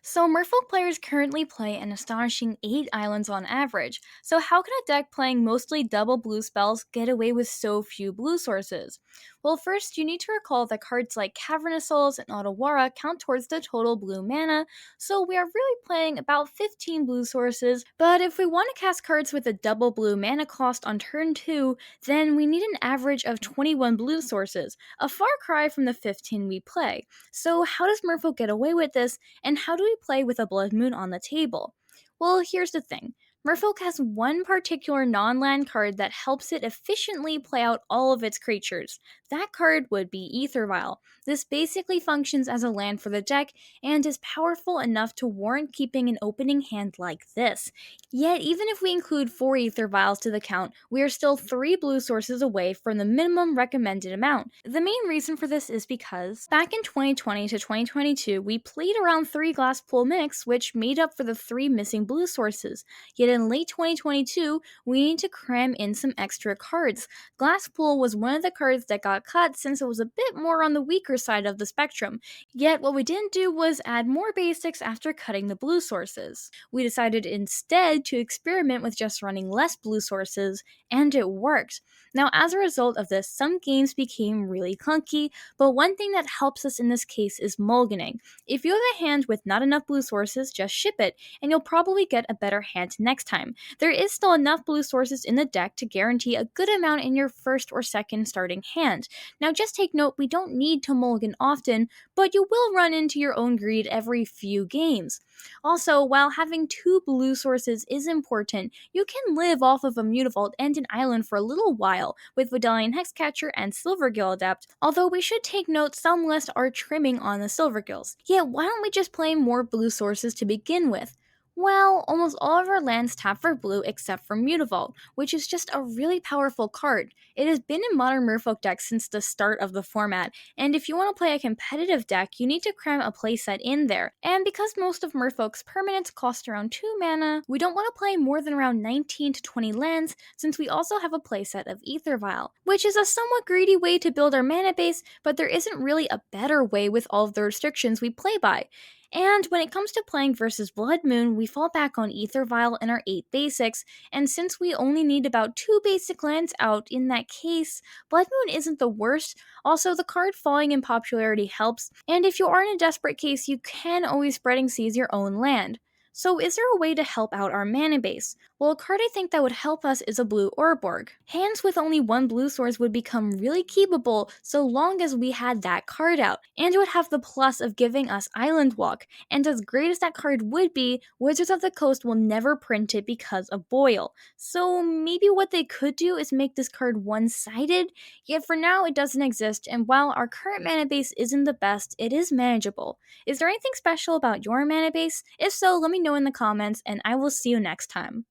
So, Merfolk players currently play an astonishing 8 islands on average. So, how can a deck playing mostly double blue spells get away with so few blue sources? Well, first, you need to recall that cards like Cavernous Souls and Otawara count towards the total blue mana, so we are really playing about 15 blue sources. But if we want to cast cards with a double blue mana cost on turn 2, then we need an average of 21 blue sources, a far cry from the 15 we play. So, how does Merfolk get away with this? And how do we play with a blood moon on the table? Well, here's the thing. Merfolk has one particular non land card that helps it efficiently play out all of its creatures. That card would be Aether Vial. This basically functions as a land for the deck and is powerful enough to warrant keeping an opening hand like this. Yet, even if we include 4 Aether Vials to the count, we are still 3 blue sources away from the minimum recommended amount. The main reason for this is because back in 2020 to 2022, we played around 3 Glasspool mix, which made up for the 3 missing blue sources. Yet in late 2022, we need to cram in some extra cards. Glasspool was one of the cards that got cut since it was a bit more on the weaker side of the spectrum. Yet what we didn't do was add more basics after cutting the blue sources. We decided instead to experiment with just running less blue sources, and it worked. Now, as a result of this, some games became really clunky, but one thing that helps us in this case is mulliganing. If you have a hand with not enough blue sources, just ship it, and you'll probably get a better hand next time. There is still enough blue sources in the deck to guarantee a good amount in your first or second starting hand. Now, just take note, we don't need to mulligan often, but you will run into your own greed every few games. Also, while having 2 blue sources is important, you can live off of a Mutavault and an island for a little while with Vidalian Hexcatcher and Silvergill Adept, although we should take note some lists are trimming on the Silvergills. Yet why don't we just play more blue sources to begin with? Well, almost all of our lands tap for blue except for Mutavault, which is just a really powerful card. It has been in modern Merfolk decks since the start of the format, and if you want to play a competitive deck, you need to cram a playset in there. And because most of Merfolk's permanents cost around 2 mana, we don't want to play more than around 19 to 20 lands, since we also have a playset of Aether Vial, which is a somewhat greedy way to build our mana base, but there isn't really a better way with all of the restrictions we play by. And when it comes to playing versus Blood Moon, we fall back on Aether Vial and our 8 basics, and since we only need about 2 basic lands out in that case, Blood Moon isn't the worst. Also, the card falling in popularity helps, and if you are in a desperate case, you can always Spreading Seas your own land. So is there a way to help out our mana base? Well, a card I think that would help us is a blue Orborg. Hands with only 1 blue source would become really keepable so long as we had that card out, and it would have the plus of giving us Island Walk, and as great as that card would be, Wizards of the Coast will never print it because of Boyle. So maybe what they could do is make this card one-sided, yet for now it doesn't exist, and while our current mana base isn't the best, it is manageable. Is there anything special about your mana base? If so, let me know in the comments, and I will see you next time.